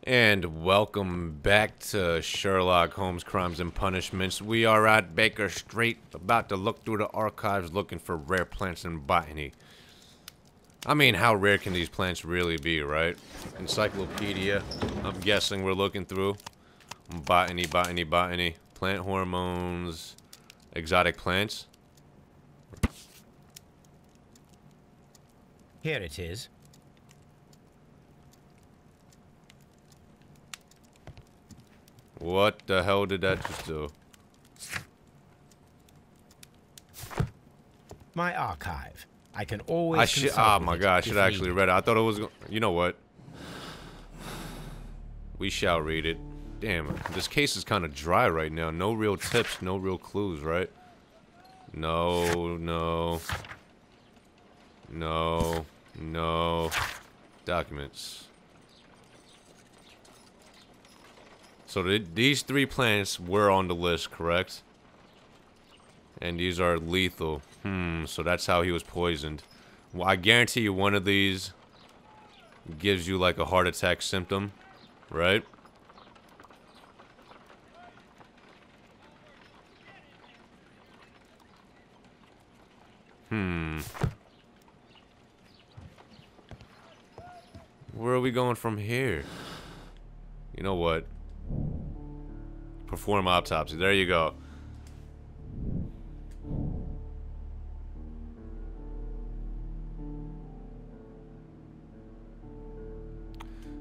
And welcome back to Sherlock Holmes Crimes and Punishments. We are at Baker Street, about to look through the archives looking for rare plants in botany. I mean, how rare can these plants really be, right? Encyclopedia, I'm guessing we're looking through. Botany. Plant hormones, exotic plants. Here it is. What the hell did that just do? My archive. I can always consult oh with my it god, I if should actually needed. read it. I thought it was... You know what? We shall read it. Damn, this case is kind of dry right now. No real tips, no real clues, right? No. Documents. So these three plants were on the list, correct? And these are lethal. So that's how he was poisoned. Well, I guarantee you one of these gives you like a heart attack symptom, right? Where are we going from here? You know what? Perform autopsy. There you go.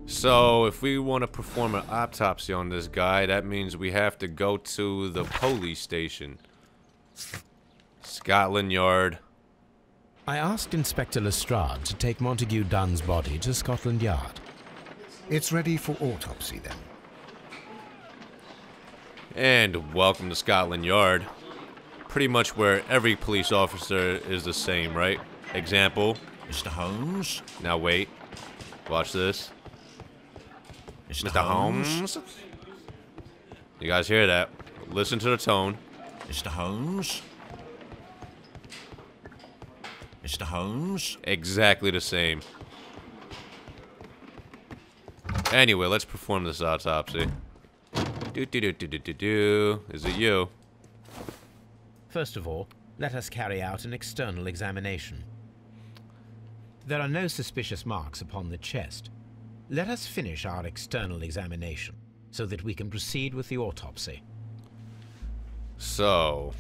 So, if we want to perform an autopsy on this guy, that means we have to go to the police station. Scotland Yard. I asked Inspector Lestrade to take Montague Dunn's body to Scotland Yard. It's ready for autopsy, then. And welcome to Scotland Yard. Pretty much where every police officer is the same, right? Example. Mr. Holmes? Now wait. Watch this. Mr. Mr. Holmes? You guys hear that? Listen to the tone. Mr. Holmes? Mr. Holmes? Exactly the same. Anyway, let's perform this autopsy. Is it you? First of all, let us carry out an external examination. There are no suspicious marks upon the chest. Let us finish our external examination so that we can proceed with the autopsy. So,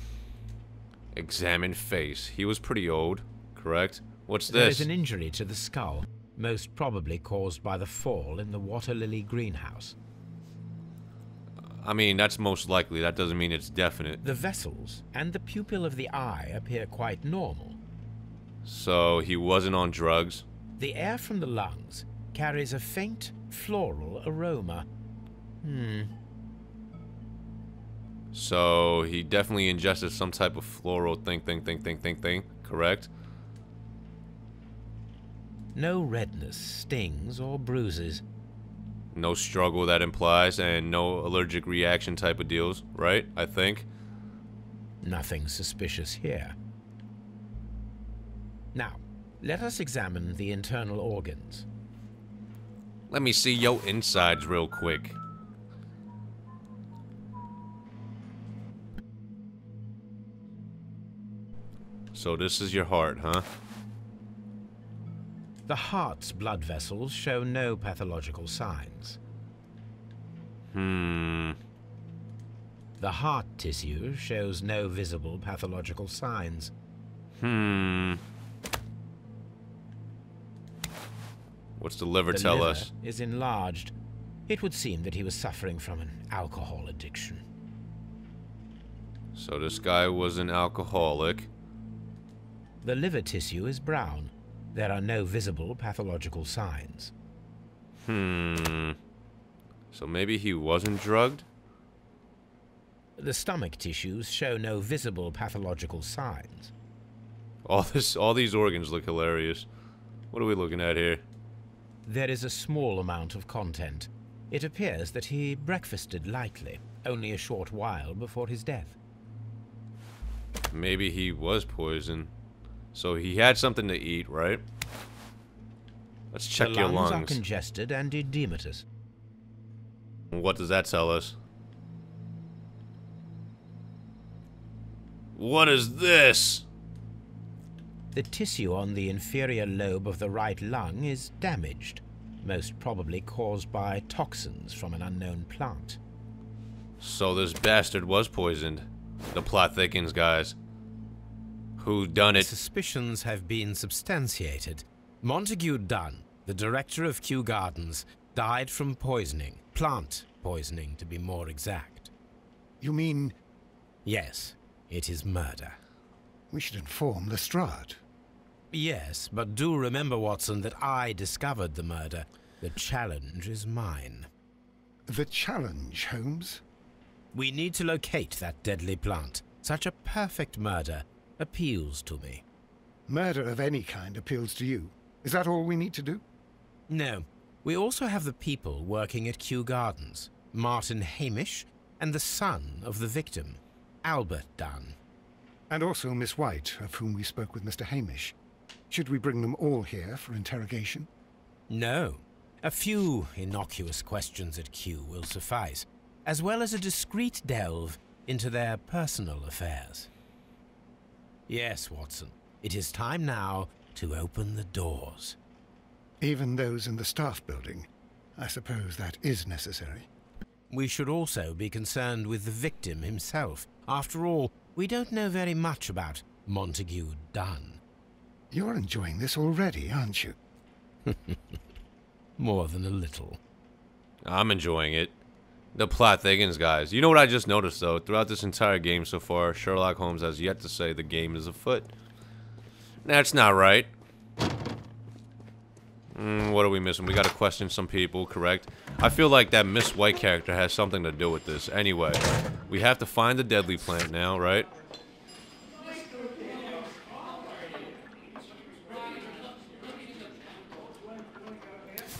examine face. He was pretty old, correct? What's There this? is an injury to the skull, most probably caused by the fall in the water lily greenhouse. I mean, that's most likely. That doesn't mean it's definite. The vessels and the pupil of the eye appear quite normal. So, he wasn't on drugs. The air from the lungs carries a faint floral aroma. So, he definitely ingested some type of floral thing, correct? No redness, stings, or bruises. No struggle that implies, and no allergic reaction type of deals, right? I think. Nothing suspicious here. Now, let us examine the internal organs. Let me see your insides real quick. So this is your heart, huh? The heart's blood vessels show no pathological signs. The heart tissue shows no visible pathological signs. What's the liver The tell liver us? is enlarged. It would seem that he was suffering from an alcohol addiction. So this guy was an alcoholic. The liver tissue is brown. There are no visible pathological signs. So maybe he wasn't drugged? The stomach tissues show no visible pathological signs. All these organs look hilarious. What are we looking at here? There is a small amount of content. It appears that he breakfasted lightly, only a short while before his death. Maybe he was poisoned. So he had something to eat, right? Let's check The your lungs are lungs. congested and edematous. What does that tell us? What is this? The tissue on the inferior lobe of the right lung is damaged, most probably caused by toxins from an unknown plant. So this bastard was poisoned. The plot thickens, guys. Who done it? Suspicions have been substantiated. Montague Dunn, the director of Kew Gardens, died from poisoning. Plant poisoning, to be more exact. You mean Yes, it is murder. we should inform Lestrade? Yes, but do remember, Watson, that I discovered the murder. The challenge is mine. The challenge, Holmes? We need to locate that deadly plant. Such a perfect murder appeals to me. Murder of any kind appeals to you. Is that all we need to do? No, we also have the people working at Kew Gardens. Martin Hamish and the son of the victim, Albert Dunn. And also Miss White, of whom we spoke with Mr. Hamish. Should we bring them all here for interrogation? No. A few innocuous questions at Kew will suffice, as well as a discreet delve into their personal affairs. Yes, Watson, it is time now to open the doors. Even those in the staff building. I suppose that is necessary. We should also be concerned with the victim himself. After all, we don't know very much about Montague Dunn. You're enjoying this already, aren't you? More than a little. I'm enjoying it. The plot thickens, guys. You know what I just noticed, though? Throughout this entire game so far, Sherlock Holmes has yet to say the game is afoot. That's not right. What are we missing? We gotta question some people, correct? I feel like that Miss White character has something to do with this. Anyway, we have to find the deadly plant now, right?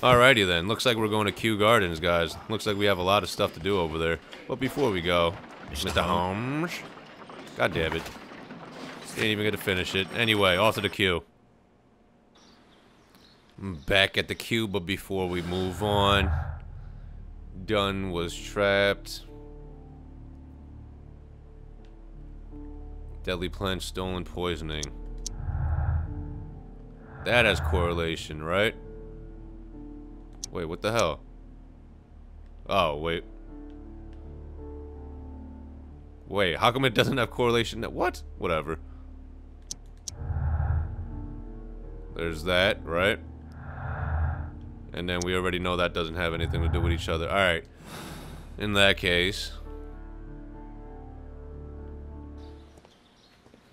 Alrighty then, looks like we're going to Kew Gardens, guys. Looks like we have a lot of stuff to do over there. But before we go, Mr. Holmes. God damn it. Didn't even get to finish it. Anyway, off to the queue. Back at the queue, but before we move on, Dunn was trapped. Deadly plant, stolen, poisoning. That has correlation, right? Wait, what the hell? Oh, wait. Wait, how come it doesn't have correlation? What? Whatever. There's that, right? And then we already know that doesn't have anything to do with each other. Alright. In that case,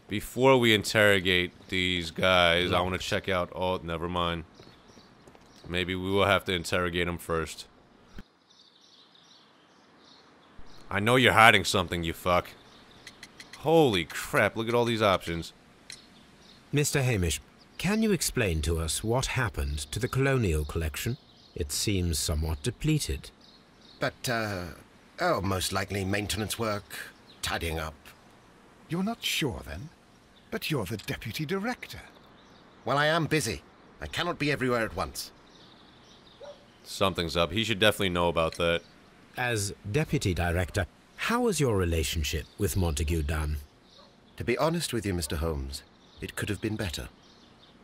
before we interrogate these guys, I want to check out... Oh, never mind. Maybe we will have to interrogate them first. I know you're hiding something, you fuck. Holy crap, look at all these options. Mr. Hamish, can you explain to us what happened to the colonial collection? It seems somewhat depleted. But, oh, most likely maintenance work, tidying up. You're not sure, then? But you're the deputy director. Well, I am busy. I cannot be everywhere at once. Something's up. He should definitely know about that. As deputy director, how was your relationship with Montague Dunn? To be honest with you, Mr. Holmes, it could have been better.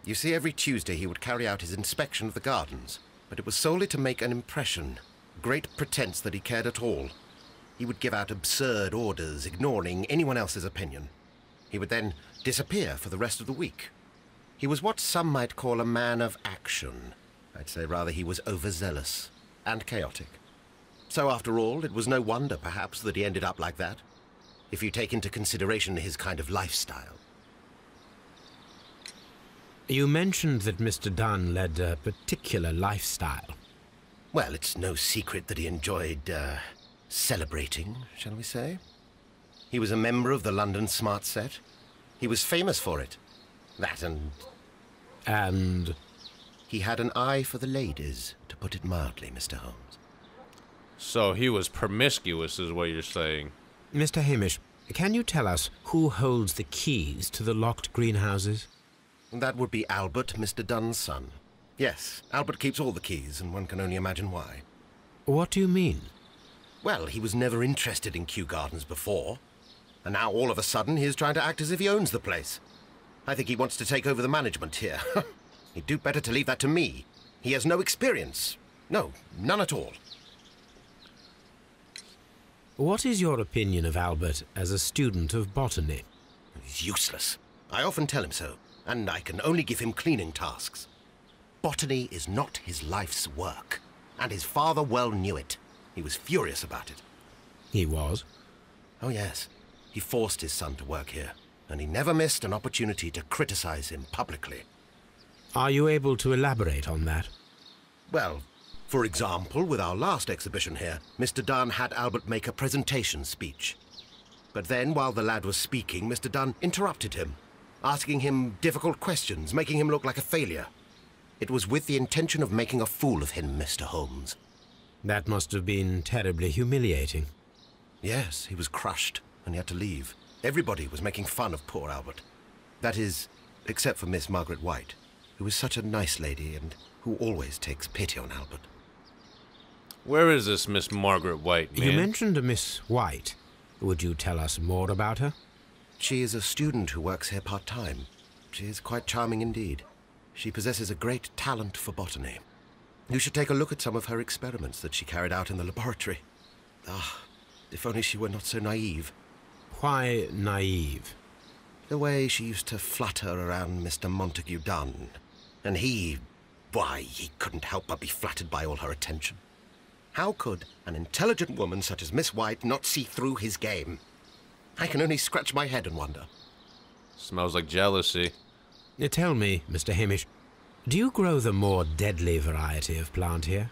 You see, every Tuesday he would carry out his inspection of the gardens, but it was solely to make an impression. Great pretense that he cared at all. He would give out absurd orders, ignoring anyone else's opinion. He would then disappear for the rest of the week. He was what some might call a man of action. I'd say rather he was overzealous and chaotic. So after all, it was no wonder, perhaps, that he ended up like that, if you take into consideration his kind of lifestyle. You mentioned that Mr. Dunn led a particular lifestyle. Well, it's no secret that he enjoyed, celebrating, shall we say. He was a member of the London Smart Set. He was famous for it. That and... And... he had an eye for the ladies, to put it mildly, Mr. Holmes. So he was promiscuous, is what you're saying. Mr. Hamish, can you tell us who holds the keys to the locked greenhouses? That would be Albert, Mr. Dunn's son. Yes, Albert keeps all the keys, and one can only imagine why. What do you mean? Well, he was never interested in Kew Gardens before. And now all of a sudden he is trying to act as if he owns the place. I think he wants to take over the management here. He'd do better to leave that to me. He has no experience. No, none at all. What is your opinion of Albert as a student of botany? He's useless. I often tell him so, and I can only give him cleaning tasks. Botany is not his life's work, and his father well knew it. He was furious about it. He was? Oh, yes. He forced his son to work here, and he never missed an opportunity to criticize him publicly. Are you able to elaborate on that? Well, for example, with our last exhibition here, Mr. Dunn had Albert make a presentation speech. But then, while the lad was speaking, Mr. Dunn interrupted him, asking him difficult questions, making him look like a failure. It was with the intention of making a fool of him, Mr. Holmes. That must have been terribly humiliating. Yes, he was crushed, and he had to leave. Everybody was making fun of poor Albert. That is, except for Miss Margaret White, who is such a nice lady and who always takes pity on Albert. Where is this Miss Margaret White, man? You mentioned a Miss White. Would you tell us more about her? She is a student who works here part-time. She is quite charming indeed. She possesses a great talent for botany. You should take a look at some of her experiments that she carried out in the laboratory. Ah, if only she were not so naive. Why naive? The way she used to flutter around Mr. Montague Dunn. And why, he couldn't help but be flattered by all her attention. How could an intelligent woman such as Miss White not see through his game? I can only scratch my head and wonder. Smells like jealousy. Tell me, Mr. Hamish, do you grow the more deadly variety of plant here?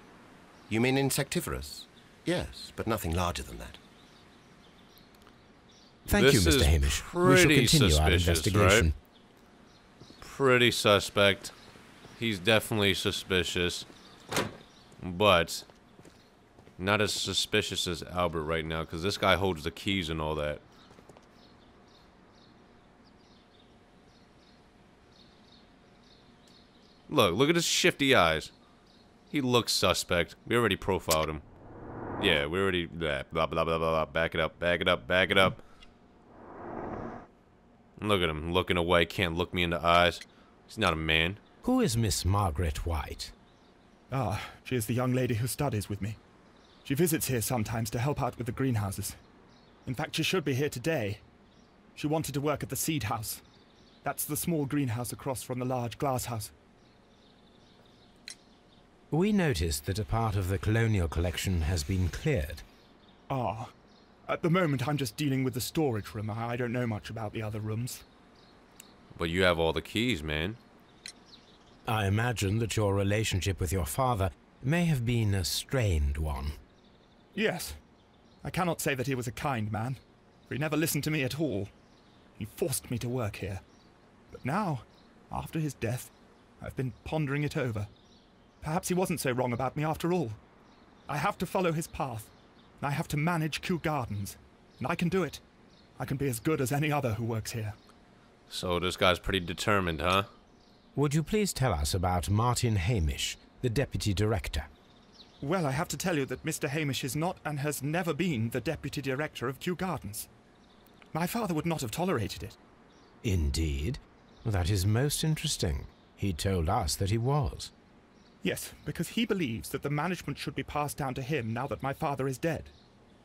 You mean insectivorous? Yes, but nothing larger than that. Thank you, Mr. Hamish. We shall continue our investigation. Right? Pretty suspect. He's definitely suspicious. But not as suspicious as Albert right now, because this guy holds the keys and all that. Look at his shifty eyes. He looks suspect. We already profiled him. Yeah, we already... Blah, blah, blah, blah, blah. Back it up, back it up, back it up. Look at him, looking away, can't look me in the eyes. He's not a man. Who is Miss Margaret White? Ah, she is the young lady who studies with me. She visits here sometimes to help out with the greenhouses. In fact, she should be here today. She wanted to work at the seed house. That's the small greenhouse across from the large glass house. We noticed that a part of the colonial collection has been cleared. Ah, at the moment I'm just dealing with the storage room. I don't know much about the other rooms. But you have all the keys, man. I imagine that your relationship with your father may have been a strained one. Yes. I cannot say that he was a kind man, for he never listened to me at all. He forced me to work here. But now, after his death, I've been pondering it over. Perhaps he wasn't so wrong about me after all. I have to follow his path, and I have to manage Kew Gardens, and I can do it. I can be as good as any other who works here. So this guy's pretty determined, huh? Would you please tell us about Martin Hamish, the deputy director? Well, I have to tell you that Mr. Hamish is not and has never been the deputy director of Kew Gardens. My father would not have tolerated it. Indeed? That is most interesting. He told us that he was. Yes, because he believes that the management should be passed down to him now that my father is dead.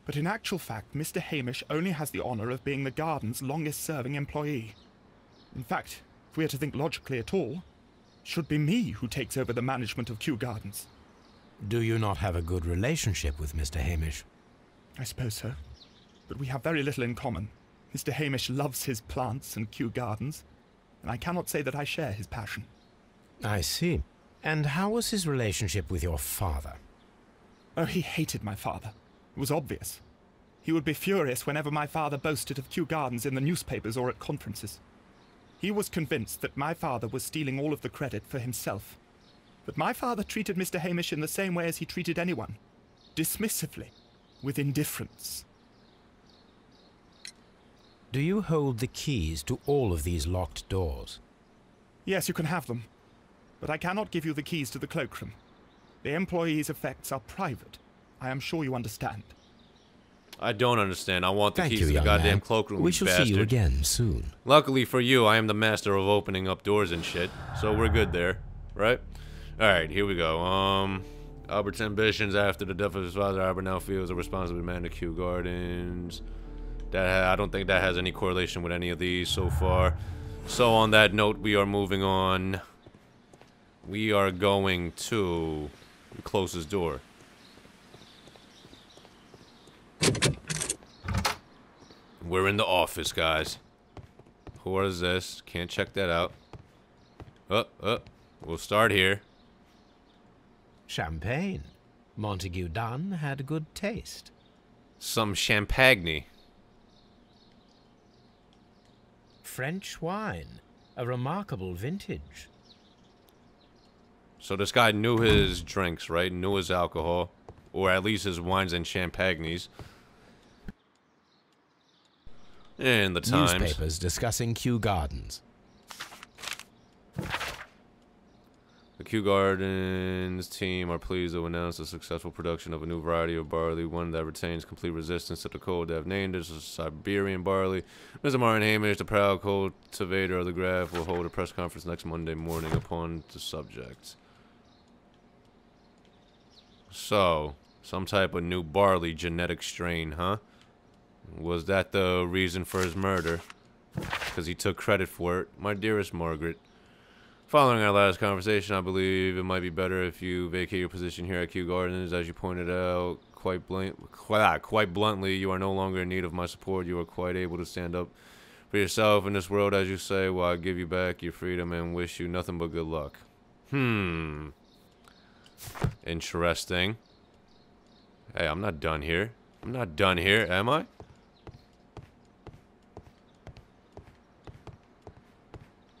But in actual fact, Mr. Hamish only has the honour of being the garden's longest-serving employee. In fact, if we are to think logically at all, it should be me who takes over the management of Kew Gardens. Do you not have a good relationship with Mr. Hamish? I suppose so. But we have very little in common. Mr. Hamish loves his plants and Kew Gardens, and I cannot say that I share his passion. I see. And how was his relationship with your father? Oh, he hated my father. It was obvious. He would be furious whenever my father boasted of Kew Gardens in the newspapers or at conferences. He was convinced that my father was stealing all of the credit for himself. But my father treated Mr. Hamish in the same way as he treated anyone. Dismissively. With indifference. Do you hold the keys to all of these locked doors? Yes, you can have them. But I cannot give you the keys to the cloakroom. The employees' effects are private. I am sure you understand. I don't understand. I want the Thank keys you, to the young goddamn man. cloakroom, We you shall bastard. see you again soon. Luckily for you, I am the master of opening up doors and shit, so we're good there, right? Alright, here we go. Albert's ambitions after the death of his father, Albert now feels a responsibility man to Kew Gardens. I don't think that has any correlation with any of these so far. So on that note, we are moving on. We are going to the closest door. We're in the office, guys. What is this? Can't check that out. We'll start here. Champagne. Montague Dunn had good taste. Some champagne. French wine. A remarkable vintage. So this guy knew his drinks, right? Knew his alcohol. Or at least his wines and champagnes. And the Times. Newspapers discussing Kew Gardens. The Kew Gardens team are pleased to announce the successful production of a new variety of barley, one that retains complete resistance to the cold they have named as Siberian barley. Mr. Martin Hamish, the proud cultivator of the Graph, will hold a press conference next Monday morning upon the subject. So, some type of new barley genetic strain, huh? Was that the reason for his murder? Because he took credit for it. My dearest Margaret, following our last conversation, I believe it might be better if you vacate your position here at Kew Gardens. As you pointed out quite bluntly, you are no longer in need of my support. You are quite able to stand up for yourself in this world, as you say. Well, I give you back your freedom and wish you nothing but good luck. Interesting. Hey, I'm not done here. I'm not done here, am I?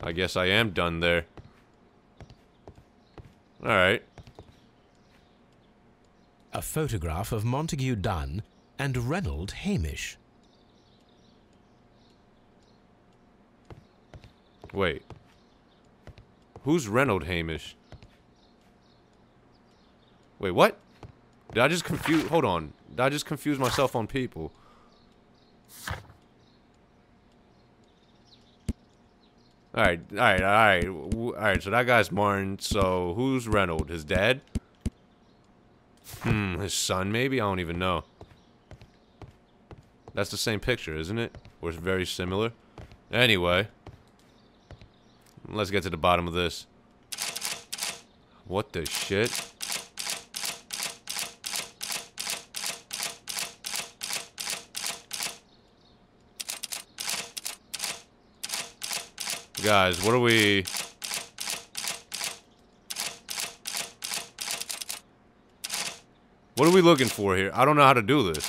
I guess I am done there. Alright. A photograph of Montague Dunn and Reynold Hamish. Wait. Who's Reynold Hamish? Wait, what? Did I just confuse... Hold on. Did I just confuse myself on people? Alright, so that guy's Martin, so who's Reynold? His dad? His son maybe? I don't even know. That's the same picture, isn't it? Or it's very similar? Anyway. Let's get to the bottom of this. What the shit? Guys, what are we... What are we looking for here? I don't know how to do this.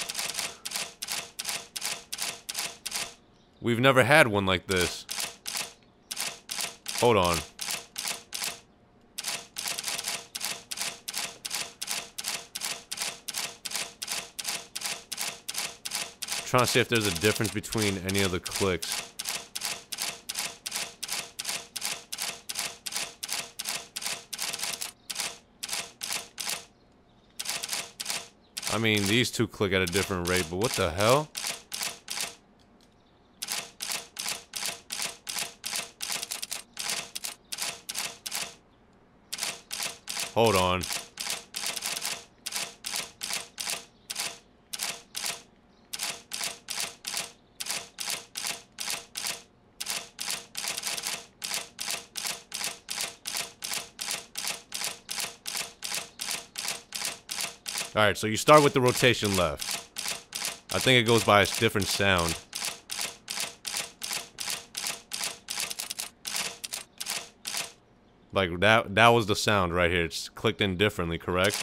We've never had one like this. Hold on. I'm trying to see if there's a difference between any of the clicks. I mean, these two click at a different rate, but what the hell? Hold on. Alright, so you start with the rotation left. I think it goes by a different sound. Like, that was the sound right here. It's clicked in differently, correct?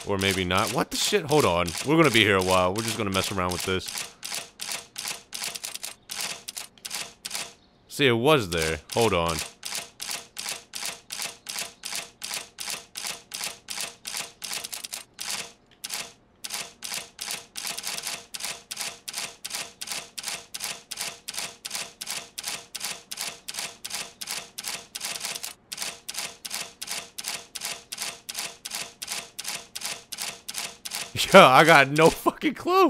Or maybe not. What the shit? Hold on. We're gonna be here a while. We're just gonna mess around with this. See, it was there. Hold on. Yo, I got no fucking clue.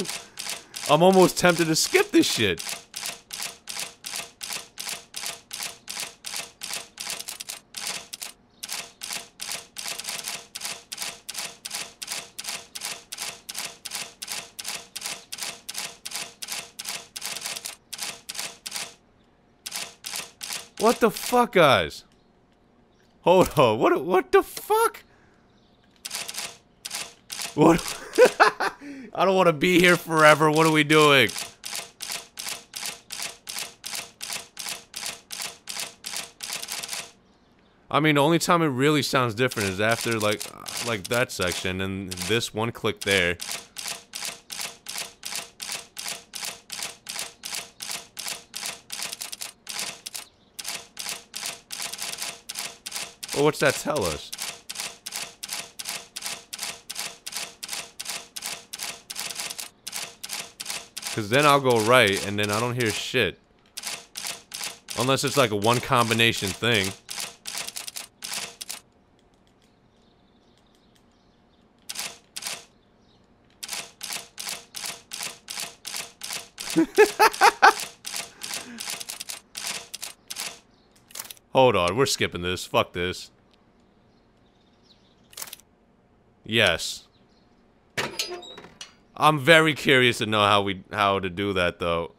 I'm almost tempted to skip this shit. What the fuck, guys? Hold on. What the fuck? What? I don't want to be here forever. What are we doing? I mean, the only time it really sounds different is after like that section and this one click there. Well, what's that tell us? Because then I'll go right, and then I don't hear shit. Unless it's like a one combination thing. Hold on, we're skipping this. Fuck this. Yes. I'm very curious to know how to do that though.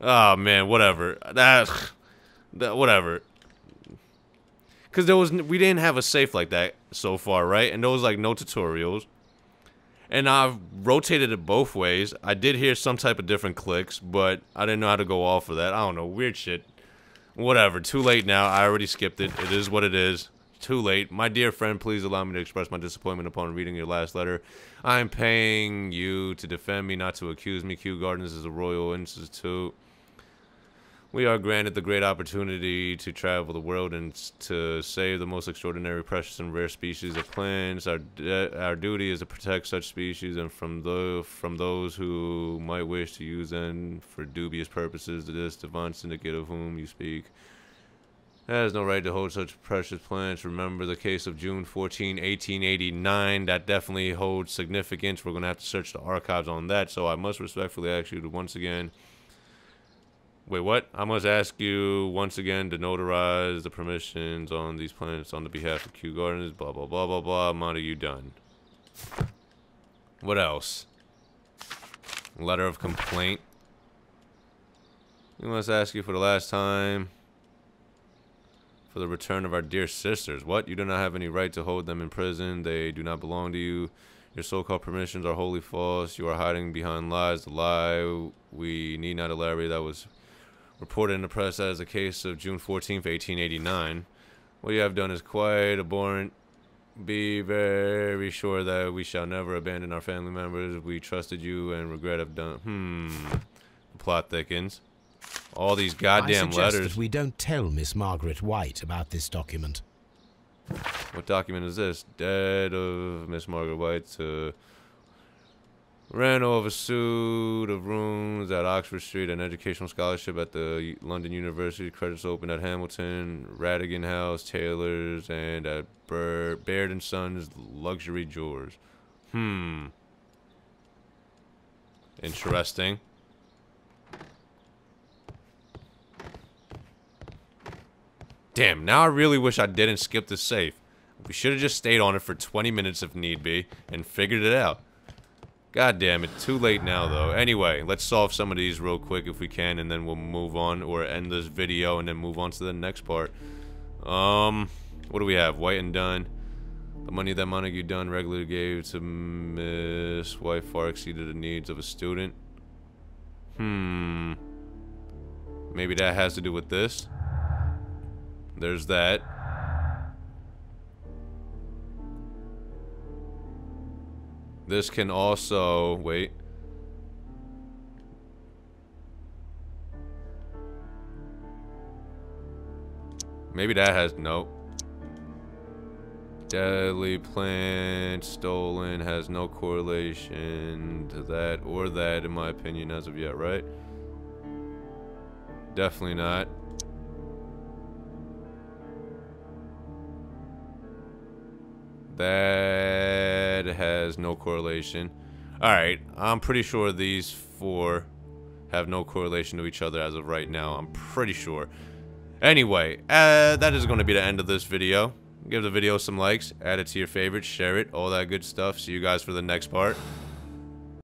Oh man, whatever. That whatever. Cause we didn't have a safe like that so far, right? And there was like no tutorials. And I've rotated it both ways. I did hear some type of different clicks, but I didn't know how to go off of that. I don't know, weird shit. Whatever, too late now. I already skipped it. It is what it is. Too late. My dear friend, please allow me to express my disappointment upon reading your last letter. I am paying you to defend me, not to accuse me. Kew Gardens is a royal institute. We are granted the great opportunity to travel the world and to save the most extraordinary, precious, and rare species of plants. Our duty is to protect such species and from those who might wish to use them for dubious purposes. This divine syndicate of whom you speak has no right to hold such precious plants. Remember the case of June 14, 1889. That definitely holds significance. We're going to have to search the archives on that, so I must respectfully ask you to once again... Wait, what? I must ask you once again to notarize the permissions on these plants on the behalf of Kew Gardens, blah, blah, blah, blah, blah. Montague done. What else? Letter of complaint. We must ask you for the last time for the return of our dear sisters. What? You do not have any right to hold them in prison. They do not belong to you. Your so-called permissions are wholly false. You are hiding behind lies. The lie we need not elaborate that was reported in the press as the case of June 14th, 1889. What you have done is quite abhorrent. Be very sure that we shall never abandon our family members. We trusted you and regret have done... The plot thickens. All these goddamn I suggest letters. that we don't tell Miss Margaret White about this document. What document is this? Dead of Miss Margaret White to... Ran over a suit of rooms at Oxford Street, an educational scholarship at the London University, credits open at Hamilton, Radigan House, Taylor's, and at Baird & Sons Luxury Jewelers. Interesting. Damn, now I really wish I didn't skip the safe. We should have just stayed on it for 20 minutes if need be, and figured it out. God damn it, too late now though. Anyway, let's solve some of these real quick if we can, and then we'll move on, or end this video and then move on to the next part. What do we have? White and Dunn. The money that Montague Dunn regularly gave to Miss White far exceeded the needs of a student. Maybe that has to do with this. There's that. This can also... Wait. Maybe that has... Nope. Deadly plant stolen has no correlation to that or that, in my opinion, as of yet, right? Definitely not. That has no correlation. Alright, I'm pretty sure these 4 have no correlation to each other as of right now. I'm pretty sure. Anyway, that is going to be the end of this video. Give the video some likes, add it to your favorites, share it, all that good stuff. See you guys for the next part.